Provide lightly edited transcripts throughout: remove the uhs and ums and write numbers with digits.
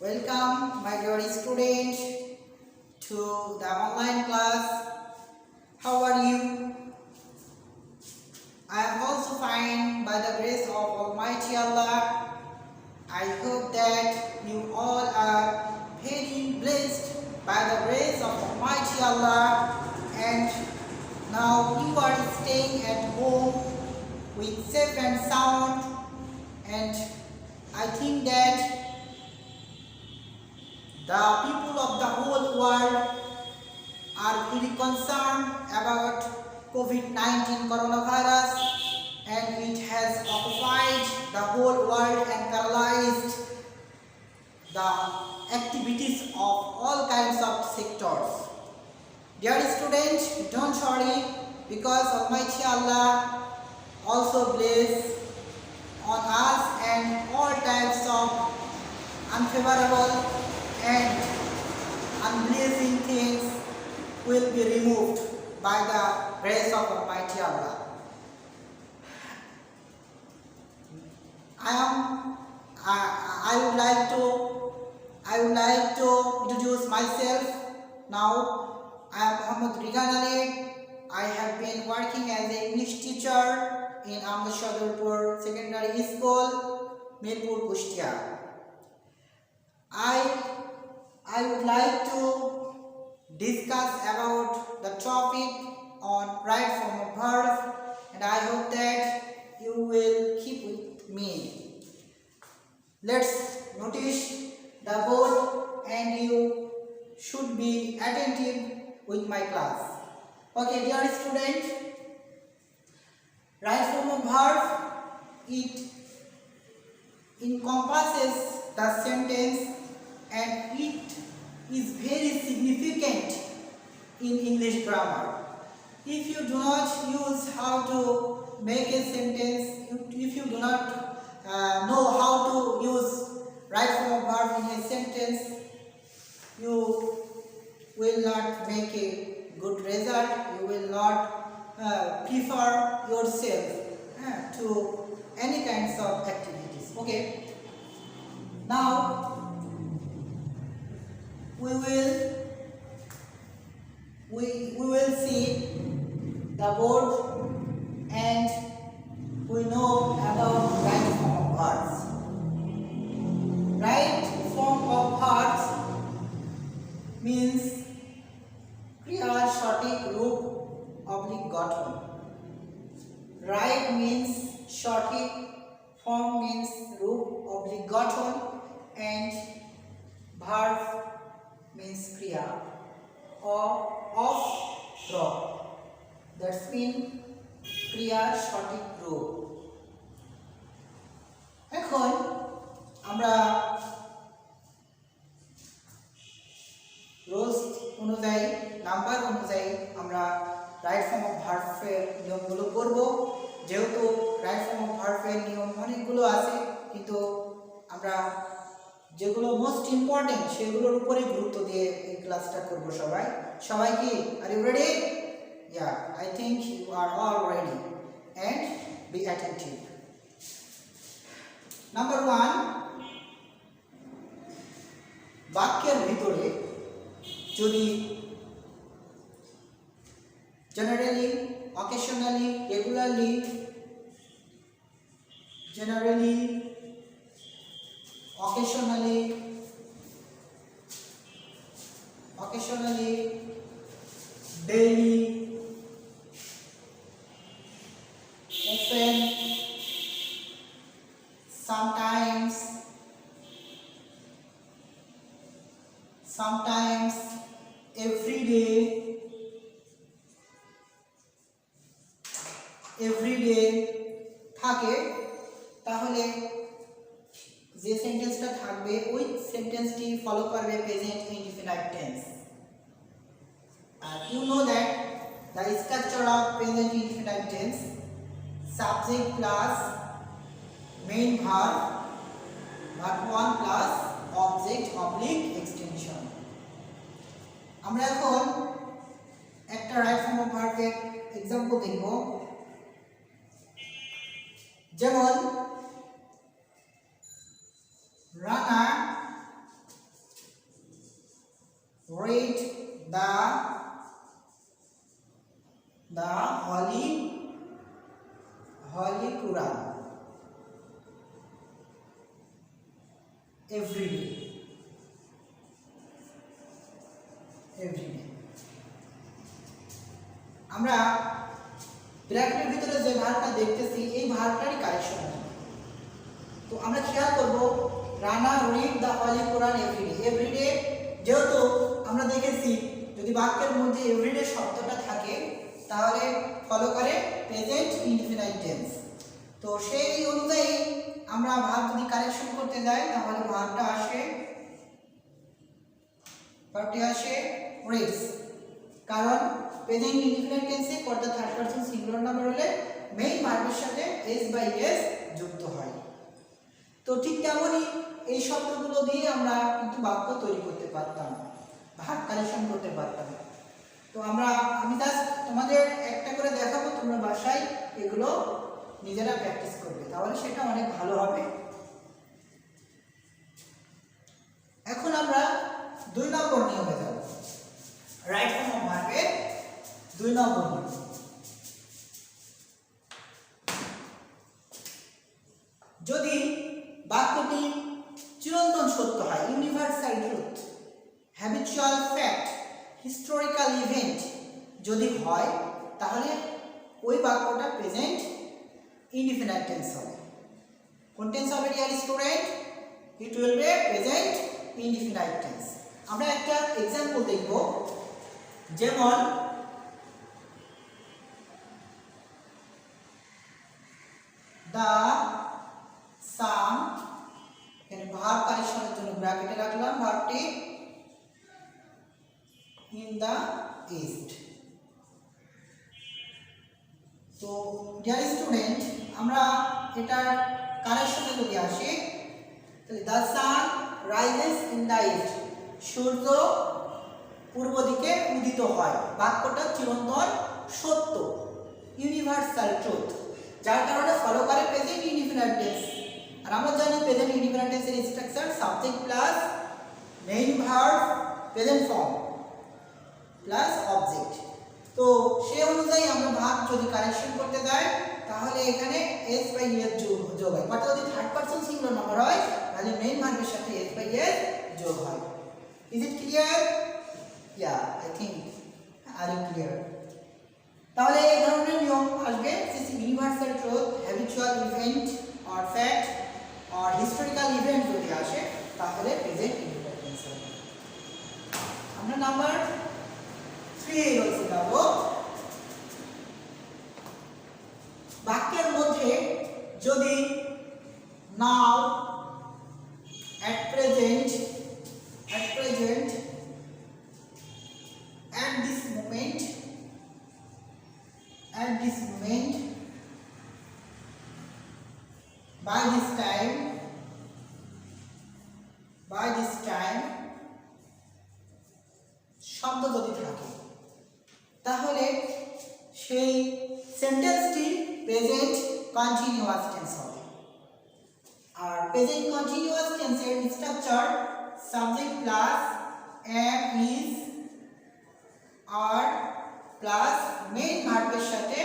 Welcome, my dear student, to the online class. How are you? I am also fine by the grace of Almighty Allah. I hope that you all are very blessed by the grace of Almighty Allah, and now you are staying at home with safe and sound, and I think that the people of the whole world are very concerned about COVID-19 coronavirus, and it has occupied the whole world and paralyzed the activities of all kinds of sectors. Dear students, don't worry, because Almighty Allah also bless on us, and all types of unfavorable and unpleasing things will be removed by the grace of Almighty Allah. I would like to introduce myself now. I am Muhammad Rigan Ali. I have been working as an English teacher in Ahmed Shadurpur Secondary School, Mirpur, Kushtia. I would like to discuss about the topic on right form of verb, and I hope that you will keep with me. Let's notice the board, and you should be attentive with my class. Okay, dear student, right form of verb, it encompasses the sentence, and it is very significant in English grammar. If you do not use how to make a sentence, if you do not know how to use right form of verb in a sentence, you will not make a good result. You will not prefer yourself to any kinds of activities. Okay. Now we will see the board, and we know about right form of verbs. Right form of verbs means ক্রিয়ার সঠিক রূপ oblique গঠন. Right means সঠিক, form means রূপ oblique গঠন, and verb means kriya or of verb. That's mean ক্রিয়ার সঠিক রূপ. এখন আমরা রোজ অনুযায়ী, নাম্বার অনুযায়ী আমরা রাইট ফর্ম অফ ভার্বের নিয়মগুলো করব। যেহেতু রাইট ফর্ম অফ ভার্বের নিয়ম অনেকগুলো আছে, কিন্তু আমরা যেগুলো মোস্ট ইম্পর্টেন্ট সেগুলোর উপরে গুরুত্ব দিয়ে এই ক্লাসটা করব। সবাই কি are you ready? Yeah, I think you are all ready, and be attentive. Number 1, বাক্যের ভিতরে যদি generally, occasionally, regularly, generally, occasionally, daily, often, sometimes, every day, থাকে, তাহলে যে সেন্টেন্সটা থাকবে ওই সেন্টেন্সটি ফলো করবে present indefinite tense. You know that the structure of present indefinite tense: subject plus main verb, verb 1 plus object oblique extension. আমরা এখন একটা রাইট ফর্ম অফ ভার্বের एग्जांपल দেখব। যেমন Rana এভরিডে, এভরিডে। আমরা ব্র্যাকেটের ভিতরে যে ভার্বটা দেখতেছি এই ভার্বটারই কারেকশন হবে। তো আমরা খেয়াল করব Rana read the holy Quran everyday. Everyday যেহেতু আমরা দেখেছি যদি বাক্যের মধ্যে এভরিডে শব্দটা থাকে তাহলে ফলো করে প্রেজেন্ট ইনডিফিনাইট টেন্স। তো সেই অনুযায়ী আমরা ভার্ব যদি কারেকশন করতে যাই তাহলে ভার্বটা আসে রিডস, কারণ প্রেজেন্ট ইনডিফিনাইট টেন্সে কর্তা থার্ড পারসন সিঙ্গুলার নাম্বার হলে মেইন ভার্বের সাথে এস বাই এস যুক্ত হয়। তো ঠিক তেমনই এই শব্দগুলো দিয়ে আমরা কিন্তু বাক্য তৈরি করতে পারতাম, ভার্ব কারেকশন করতে পারতাম। তো আমি জাস্ট তোমাদের একটা করে দেখাবো, তোমরা বাসায় এগুলো নিজেরা প্র্যাকটিস করবে, তাহলে সেটা অনেক ভালো হবে। এখন আমরা 2 নম্বর নিয়মে যাব, রাইট ফর্ম অফ ভার্বের 2 নম্বর নিয়ম। যদি বাক্যটি চিরন্তন সত্য হয়, universal truth, habitual fact, historical event যদি হয় তাহলে ওই বাক্যটা প্রেজেন্ট ইনডিফিনাইট টেন্স হবে। কোন টেন্স হবে dear student? It will be present indefinite tense. আমরা একটা एग्जांपल দেখব, যেমন দা সাম, এখানে ভার্ব কারেকশনের জন্য ব্র্যাকেটে রাখলাম ভার্বটি ইন দা ইস্ট। তো ডিয়ার স্টুডেন্ট আমরা এটা কারেকশনে যদি আসি তাহলে the sun rises in the east, সূর্য পূর্ব দিকে উদিত হয়। বাক্যটা চিরন্তন সত্য, ইউনিভার্সাল ট্রুথ, যার কারণে ফলো করে প্রেজেন্ট ইনডিফিনাইট টেন্স। আর আমরা জানি প্রেজেন্ট ইনডিফিনাইট টেন্সের structure subject plus main verb present form plus object. তো সেই অনুযায়ী আমরা ভার্ব যদি কারেকশন করতে যাই তাহলে এখানে এস বাই এস যোগ হয়, অর্থাৎ যদি থার্ড পারসন সিঙ্গুলার নাম্বার হয় তাহলে মেইন ভার্বের সাথে এস বাই এস যোগ হয়। Is it clear? Yeah, I think are you clear? তাহলে এই ধরনের নিয়ম আসবে, universal truth, habitual event or fact or historical event যদি আসে তাহলে প্রেজেন্ট ইনডিফিনাইট টেন্স হবে। আমরা নাম্বার 3 বলছি যাব, বাক্যের মধ্যে যদি নাও, at present, at this moment, by this time শব্দ যদি থাকে তাহলে সেই সেন্টেন্সটি প্রেজেন্ট কন্টিনিউয়াস টেন্স হবে। আর প্রেজেন্ট কন্টিনিউয়াস টেন্সের structure subject plus am, is, are plus main ভার্বের সাথে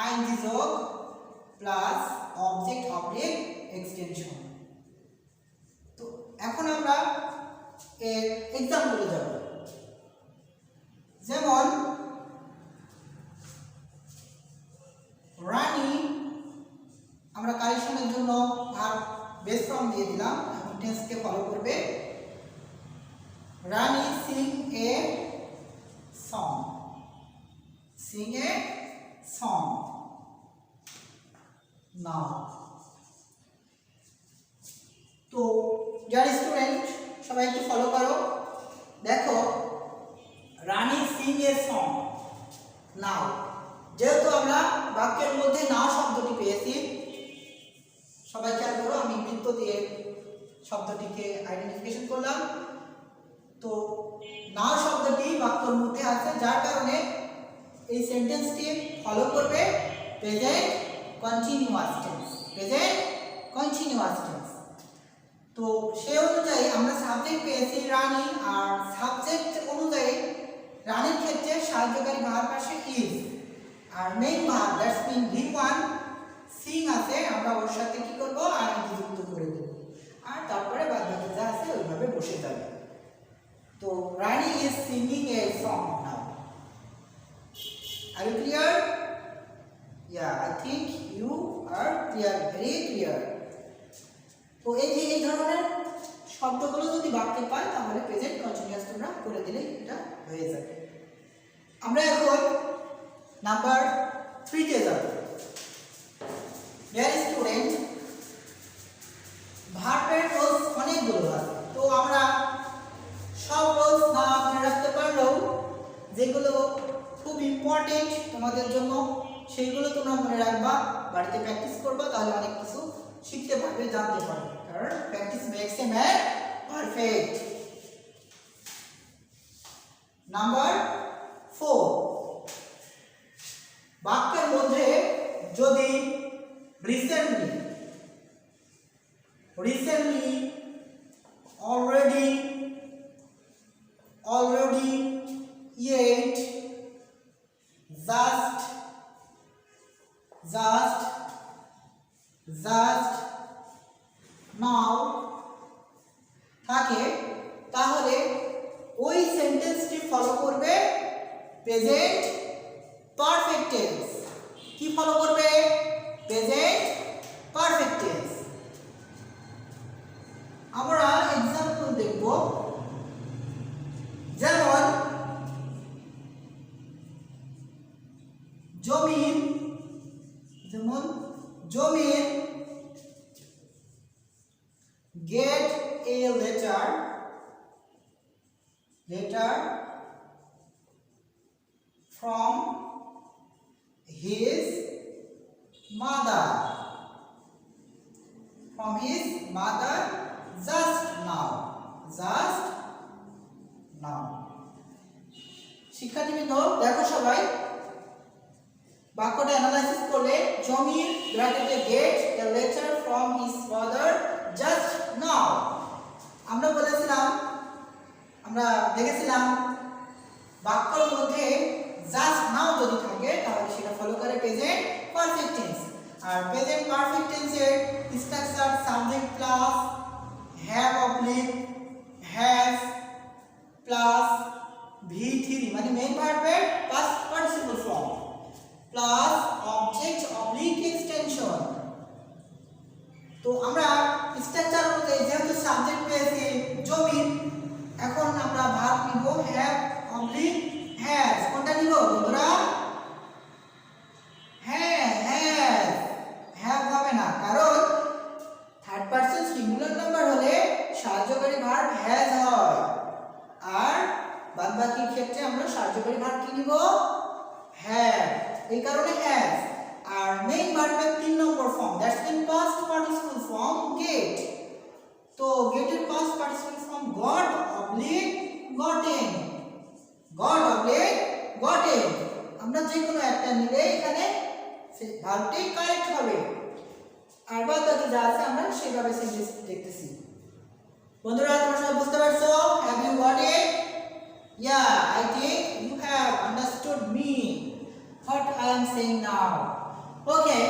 ing যোগ প্লাস অবজেক্ট অবজেক্ট এক্সটেনশন। তো এখন আমরা এর এক্সাম্পলে যাব, যেমন রানী, আমরা কারেকশনের জন্য ভার্ব বেস ফর্ম দিয়ে দিলাম, এখন টেন্সকে ফলো করবে। Rani sing a song, sing a song now. তো যারা স্টুডেন্ট সবাই একটু ফলো করো, দেখো রানী সিং এ সং নাও, যেহেতু আমরা বাক্যের মধ্যে নাও শব্দটি পেয়েছি, সবাই খেয়াল করো আমি বৃত্ত দিয়ে শব্দটিকে আইডেন্টিফিকেশন করলাম। তো নাও শব্দটি বাক্যের মধ্যে আছে, যার কারণে এই সেন্টেন্সটি ফলো করবে present continuous tense, present continuous tense. তো সেই অনুযায়ী আমরা সাবজেক্ট পেয়েছি রানী, আর সাবজেক্ট অনুযায়ী রানীর ক্ষেত্রে সাহায্যকারী ভার্ব আসে ইজ, আর main verb that's mean V1 sing আছে, আমরা ওর সাথে কি করব ing যুক্ত করে দেব, আর তারপরে বাদ দেখতে পাই তাহলে প্রেজেন্ট কন্টিনিউয়াস তোমরা করে দিলে এটা হয়ে যাবে। আমরা এখন নাম্বার 3 তে যাব। ডিয়ার স্টুডেন্ট, ভার্বের রোলস অনেকগুলো আছে, তো আমরা সব রোলস না মনে রাখতে পারলেও যেগুলো খুব ইম্পর্টেন্ট তোমাদের জন্য সেইগুলো তোমরা মনে রাখবা, বাড়িতে প্র্যাকটিস করবা, তাহলে অনেক কিছু শিখতে পারবে, জানতে পারবে, কারণ practice makes a man perfect. Number 4, বাক্যের মধ্যে যদি recently, already, yet, just, now থাকে, তাহলে ওই সেন্টেন্সটি ফলো করবে প্রেজেন্ট পারফেক্ট টেন্স। কি ফলো করবে? Present perfect tense. আমরা एग्जांपल দেখব, যেমন জমিন get a letter from his mother just now. শিক্ষার্থীবৃন্দ দেখো সবাই, বাক্যটা অ্যানালাইসিস করলে জমির ব্র্যাকেটে get a letter from his father just now. আমরা দেখেছিলাম বাক্যের মধ্যে জাস্ট নাও যদি থাকে তাহলে সেটা ফলো করে প্রেজেন্ট পারফেক্ট টেন্স। আর প্রেজেন্ট পারফেক্ট টেন্সের structure subject plus have oblique has plus V3 মানে মেইন ভার্বের past participle form plus object oblique extension. তো আমরা স্ট্রাকচার অনুযায়ী যেহেতু সাবজেক্ট পেয়েছি জমিন, এখন আমরা ভার্ব নিব হ্যাভ অবলিক হ্যাজ। কোনটা নিব বন্ধুরা? হ্যাভ হবে না, কারণ থার্ড পারসন সিঙ্গুলার নাম্বার হলে সাহায্যকারী ভার্ব হ্যাজ হয়, আর বাদবাকির ক্ষেত্রে আমরা সাহায্যকারী ভার্ব কি নিব? হ্যাভ। এই কারণে হ্যাজ। আর মেইন ভার্বের 3 নম্বর form, that's in past participle form get. তো গেটের past participle form got oblique gotten. আমরা যে কোনো একটা নিলে এখানে সেই ভার্বটি কারেক্ট হবে, আর বাদবাকি যা আছে আমরা সেভাবে সেন্টেন্স দেখতেছি। বন্ধুরা তোমরা সবাই বুঝতে পারছো? Have you got it? Yeah, I think you have understood me what I am saying now. Okay,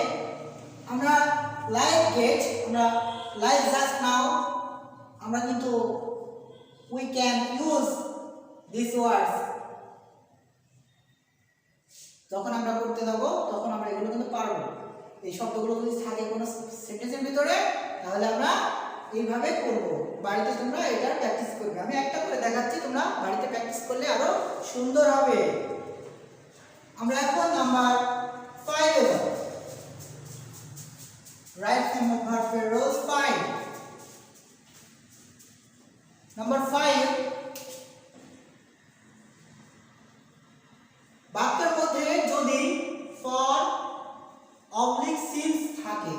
আমরা like get, আমরা like just now, আমরা কিন্তু we can use these words যখন আমরা করতে যাব তখন আমরা এগুলো কিন্তু পারবো। এই শব্দগুলো যদি থাকে কোনো সেন্টেন্সের ভিতরে তাহলে আমরা এইভাবে করব। বাড়িতে তোমরা এটা প্র্যাকটিস করবে, আমি একটা করে দেখাচ্ছি, তোমরা বাড়িতে প্র্যাকটিস করলে আরো সুন্দর হবে। আমরা এখন নাম্বার 5 এ যাব। Right form of verb rules 5। Number 5, বাক্যের মধ্যে যদি ফর অবলিক সিন্স থাকে,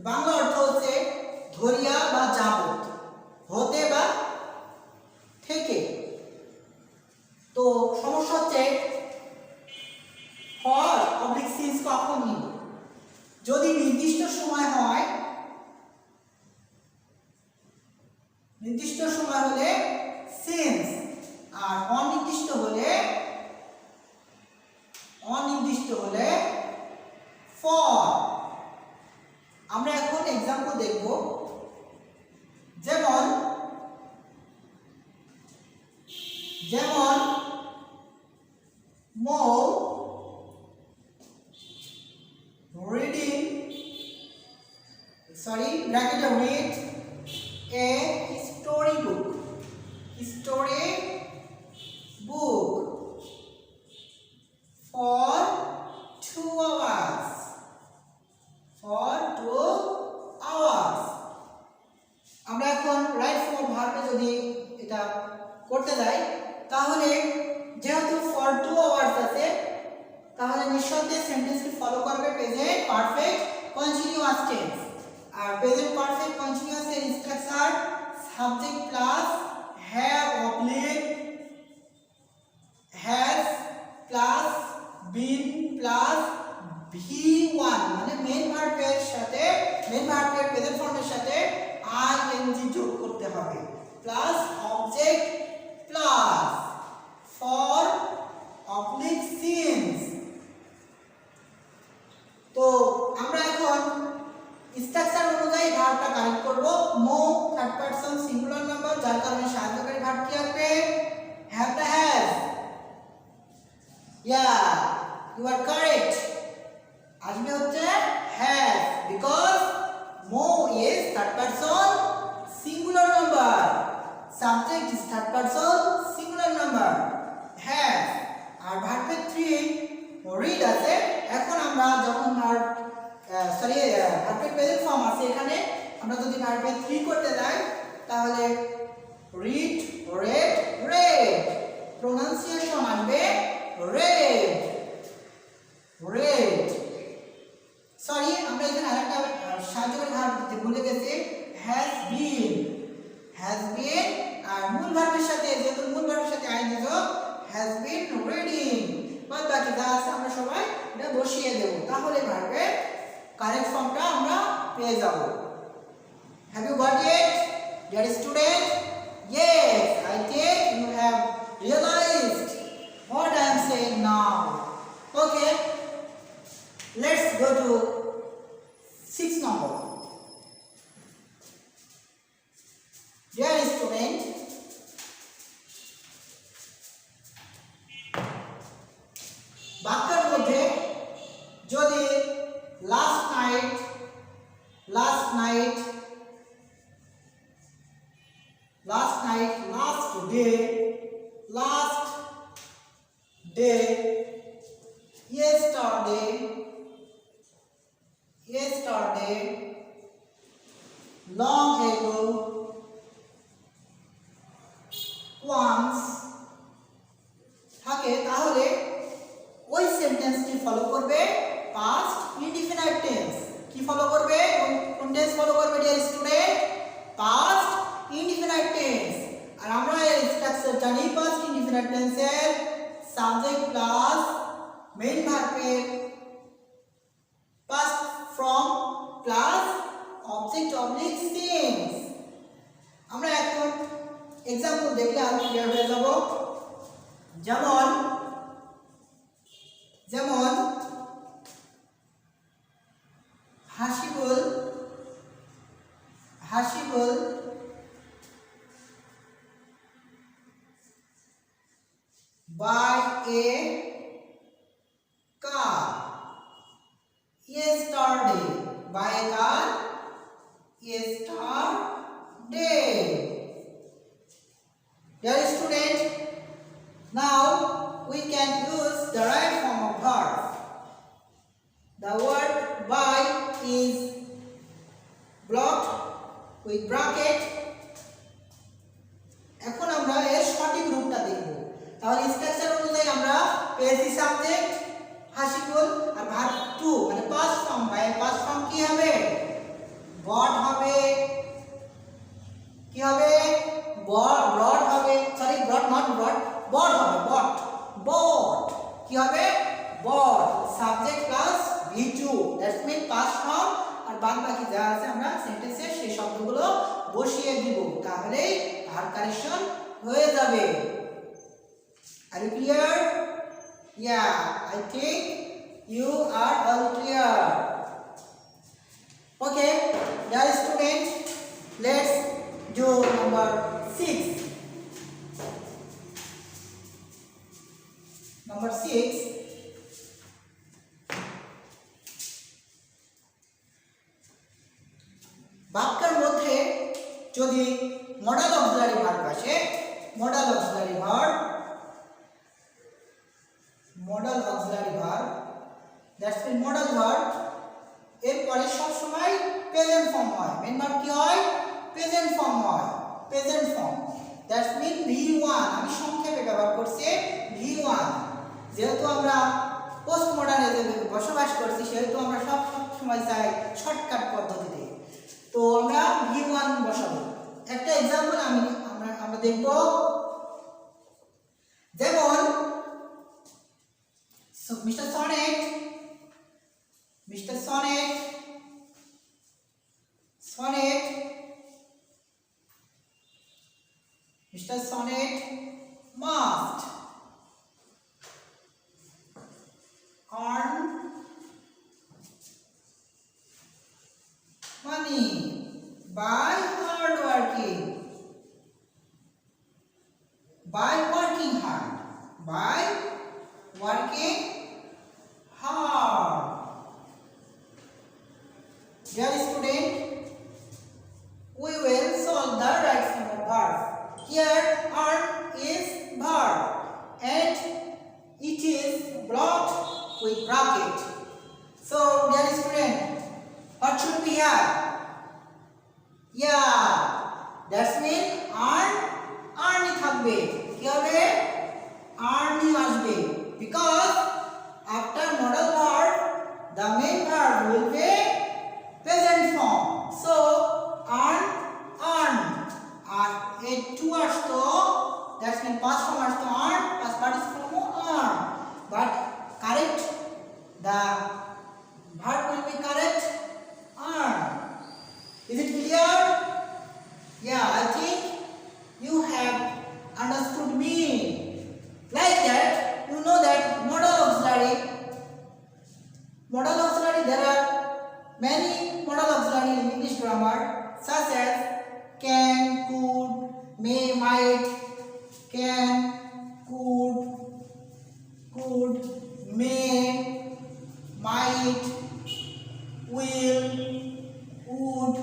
বাংলা অর্থ হচ্ছে ধরিয়া বা যাবত, হতে বা থেকে। তো সমস্যা হচ্ছে ফর অবলিক সিন্স কখন নিব? যদি নির্দিষ্ট সময় হয়, নির্দিষ্ট সময় হলে সিন্স, আর অনির্দিষ্ট হলে ফর। আমরা এখন एग्जांपल দেখব, যেমন মো read a story book. করতে যাই তাহলে যেহেতু ফর 2 আওয়ার্স আছে তাহলে নিঃসন্দেহে সেন্টেন্সটি ফলো করবে প্রেজেন্ট পারফেক্ট কন্টিনিউয়াস টেন্স। আর প্রেজেন্ট পারফেক্ট কন্টিনিউয়াস এর structure subject plus have oblique has plus been plus V1 মানে মেইন ভার্বের সাথে মেইন ভার্বের প্রেজেন্ট ফর্মের সাথে আইএনজি যোগ করতে হবে plus object plus for oblique since. তো আমরা এখন স্ট্রাকচার অনুযায়ী ভার্বটা কারেক্ট করব। Mo third person singular number যার কারণে সাহায্যকারী ভার্ব কি আসবে হ্যাভটা has. Yeah you are correct আসবে হচ্ছে has because Mo is third person singular number subject is third person singular number has. আর ভার্বের 3 রিড আছে। এখন আমরা যখন ভার্বের প্রেজেন্ট ফর্ম আছে এখানে আমরা যদি ভার্বের 3 করতে যাই তাহলে রিড রেড রেড প্রোনাউন্সিয়েশন আসবে রেড রেড। সরি আমরা এখানে আরেকটা সাহায্যকারী ভার্ব দিতে ভুলে গেছি হ্যাজ বিন আর মূল ভার্বের সাথে যেহেতু মূল ভার্বের সাথে আইএনজি যোগ হ্যাজ বিন রিডিং বাদ বাকি যা আছে আমরা সবাই এটা বসিয়ে দেব তাহলে ভার্বের কারেক্ট ফর্মটা আমরা পেয়ে যাব। Have you got it dear student? Yes, I think you have realized what I am saying now. Okay, let's go to 6 number. Dear student, বাক্যের মধ্যে যদি last night last day yesterday long ago once থাকে তাহলে ওই সেন্টেন্সটি follow করবে past indefinite tense. কি follow করবে কোন টেন্স ফলো করবে dear student? Past indefinite tense. আর আমরা এর স্ট্রাকচার জানি পাস্ট ইনডিফিনাইট টেন্সের সাবজেক্ট প্লাস মেইন ভার্বের past form plus object oblique since. আমরা এখন এক্সাম্পল দেখলে আরো ক্লিয়ার হয়ে যাব। যেমন Hasibul by a car yesterday by a car yesterday. Dear student, now we can use the right form of verb. The word by is blocked with bracket. এখন আমরা এর সঠিক রূপটা দেখব। তাহলে স্ট্রাকচার অনুযায়ী আমরা পেয়েছি সাবজেক্ট হাসিবুল আর ভার্ব টু মানে past form by past form কি হবে বট হবে কি হবে ব্রড হবে sorry brought not brought bought হবে বট কি হবে bought subject plus V2 that's mean past form আর বাদ বাকি যা আছে আমরা সেন্টেন্সে সেই শব্দগুলো বসিয়ে দিব তাহলে ভার্ব কারেকশন হয়ে যাবে। Are you clear? Yeah, I think you are all clear. Okay, dear student, let's do number 6. Number 6. বাক্যের মধ্যে যদি মডাল অক্সিলারি ভার্ব আসে modal auxiliary verb that's mean modal verb এরপরে সব সময় প্রেজেন্ট ফর্ম হয়। মেইন ভার্ব কি হয় প্রেজেন্ট ফর্ম হয় present form that's mean V1 আমি সংক্ষেপে ব্যবহার করছি V1 যেহেতু আমরা পোস্ট মডার্নে বসবাস করছি সেহেতু আমরা সব সময় চাই শর্টকাট পদ্ধতিতে তো আমরা V1 বসাবো একটা एग्जांपल আমরা দেখব যেমন mister sonnet must earn money by working hard. Dear student, we will solve the right form of verb. Here earn is verb and it is blocked with bracket. So dear student, what should we have? Yeah, that's mean earn থাকবে কি হবে earning আসবে because after modal verb the main verb will be present form so earn and to আসতো that's mean past form আসতো earn past participle form earn but correct the verb will be correct earn. Is it clear? Yeah, I think you have understood me. Like that, you know that modal auxiliary, there are many modal auxiliary in English grammar such as can, could, may, might, can, could, may, might, will, would,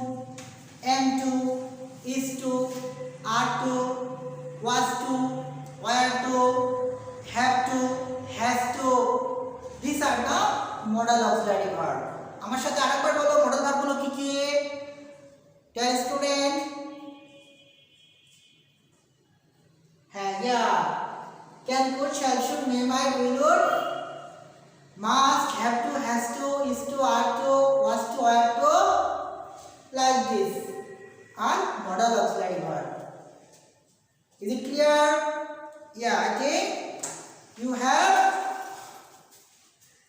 am to, is to, are to, was to, were to, have to, has to. These are the modal auxiliary verb. আমার সাথে আরেকবার বলো modal verb গুলো কি কি? Dear student, হ্যাঁ can, could, shall, should, may, might, will, would, must, have to, has to, is to, are to, was to, were to, like this are modal auxiliary verb. Is it clear? Yeah, I think you have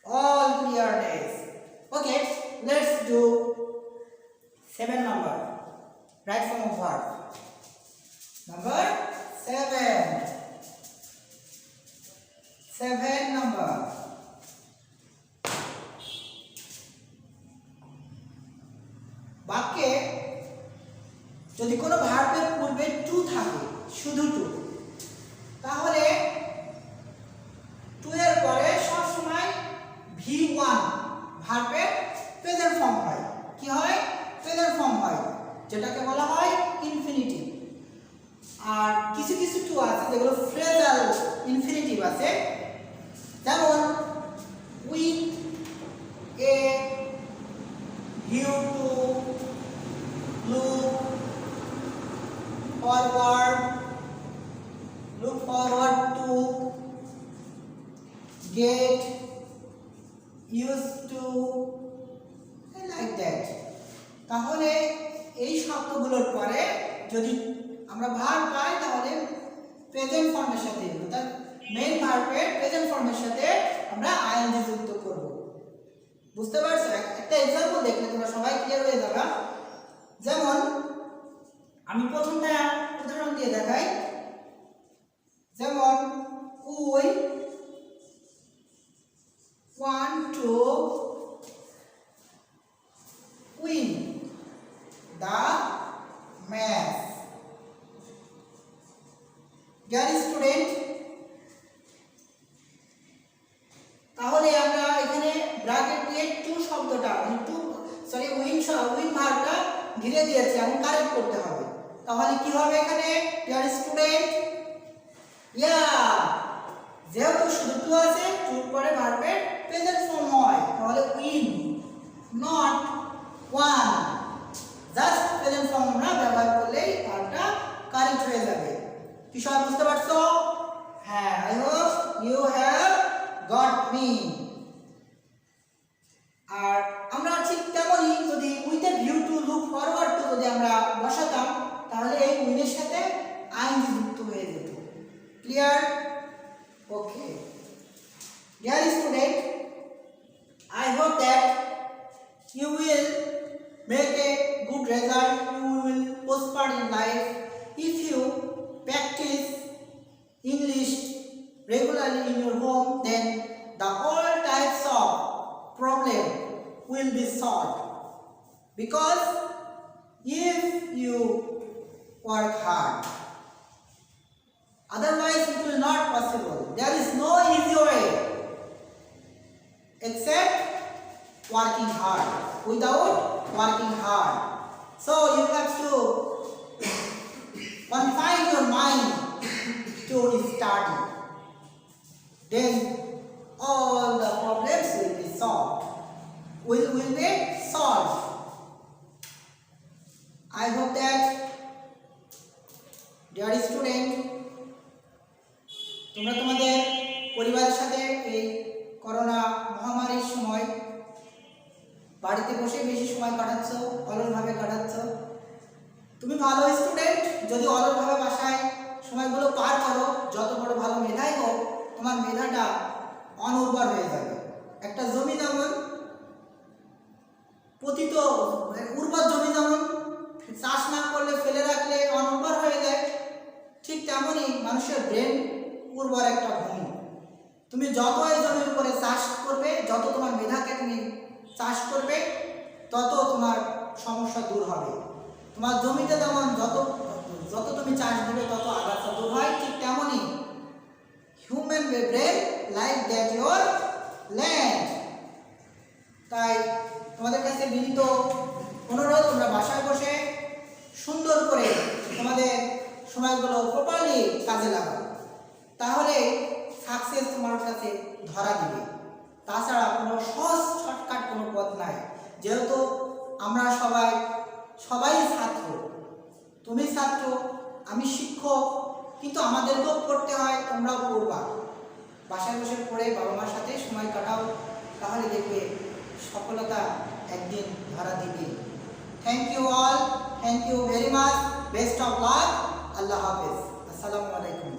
all clearness. Okay, let's do 7 number right form of verb. Number 7 number. বাক্যে যদি কোনো ভার্বের পূর্বে two থাকে শুধু two তাহলে two এর পরে সব সময় V1 ভার্বের প্রেজেন্ট ফর্ম হয় কি হয় প্রেজেন্ট ফর্ম হয় যেটাকে বলা হয় ইনফিনিটিভ আর কিছু কিছু টু আছে যেগুলো ফ্রেজাল ইনফিনিটিভ আছে যেমন with a view two look forward to, get, used to, like that. তাহলে এই শব্দগুলোর পরে যদি আমরা ভার্ব পাই তাহলে প্রেজেন্ট ফর্মের সাথে অর্থাৎ মেইন ভার্বের প্রেজেন্ট ফর্মের সাথে আমরা আইএনজি যুক্ত করব বুঝতে পারছো একটা एग्जांपल দেখলে তোমরা সবাই ক্লিয়ার হয়ে যাবে যেমন আমি প্রথমটা উদাহরণ দিয়ে দেখাই যেমন we want to win the match. Dear student, তাহলে আমরা এখানে ব্র্যাকেট দিয়ে টু শব্দটা মানে টু সরি উইন ভার্বটা ঘিরে দিয়েছি এখন কারেক্ট করতে হবে তাহলে কি হবে এখানে ডিয়ার স্টুডেন্ট ইয়া যেহেতু শুধু টু আছে টুর পরে ভার্বের প্রেজেন্ট ফর্ম হয় তাহলে win not one just present form আমরা ব্যবহার করলেই ভার্বটা কারেক্ট হয়ে যাবে সবাই বুঝতে পারছো? হ্যাঁ, I hope you have got me. আর আমরা ঠিক তেমনই যদি with a view to look forward to যদি আমরা বসাতাম তাহলে এই উইনের সাথে আইএনজি যুক্ত হয়ে যেত। Clear? Okay dear student, I hope that you will make a good result, you will prosper in life if you practice English regularly in your home. Then the all types of problem will be solved, because if you work hard, otherwise it will not possible. There is no easy way except working hard. Without working hard, so you have to confine your mind to study, then all the problems will be solved, will be solved. I hope that, dear student, তোমরা তোমাদের পরিবারের সাথে এই corona মহামারীর সময় বাড়িতে বসে বেশি সময় কাটাচ্ছ, অলসভাবে কাটাচ্ছ। তুমি ভালো স্টুডেন্ট, যদি অলসভাবে বাসায় সময়গুলো পার করো, যত বড় ভালো মেধাই হোক, তোমার মেধাটা অনুর্বর হয়ে যাবে। একটা জমি যেমন পতিত উর্বর জমি যেমন চাষ না করলে ফেলে রাখলে অনুর্বর হয়ে যায়, ঠিক তেমনই মানুষের ব্রেন উর্বর একটা ভূমি। তুমি যত এই জমির উপরে চাষ করবে, যত তোমার মেধাকে তুমি চাষ করবে, তত তোমার সমস্যা দূর হবে। তোমার জমিতে যেমন যত তুমি চাষ দিবে তত আগাছা দূর হয়, ঠিক তেমনই human brain like that your land. তাই তোমাদের কাছে বিনীত অনুরোধ, তোমরা বাসায় বসে সুন্দর করে তোমাদের সময়গুলো প্রপারলি কাজে লাগাও, তাহলে সাকসেস তোমার কাছে ধরা দিবে। তাছাড়া কোনো সহজ শর্টকাট কোনো পথ নাই। যেহেতু আমরা সবাই ছাত্র, তুমি ছাত্র, আমি শিক্ষক, কিন্তু আমাদেরকেও পড়তে হয়, তোমরাও পড়বা। বাসায় বসে পড়ে বাবা মার সাথে সময় কাটাও, তাহলে দেখবে সফলতা একদিন ধরা দিবে। Thank you all, thank you very much, best of luck, আল্লাহ হাফেজ, আসসালামু আলাইকুম।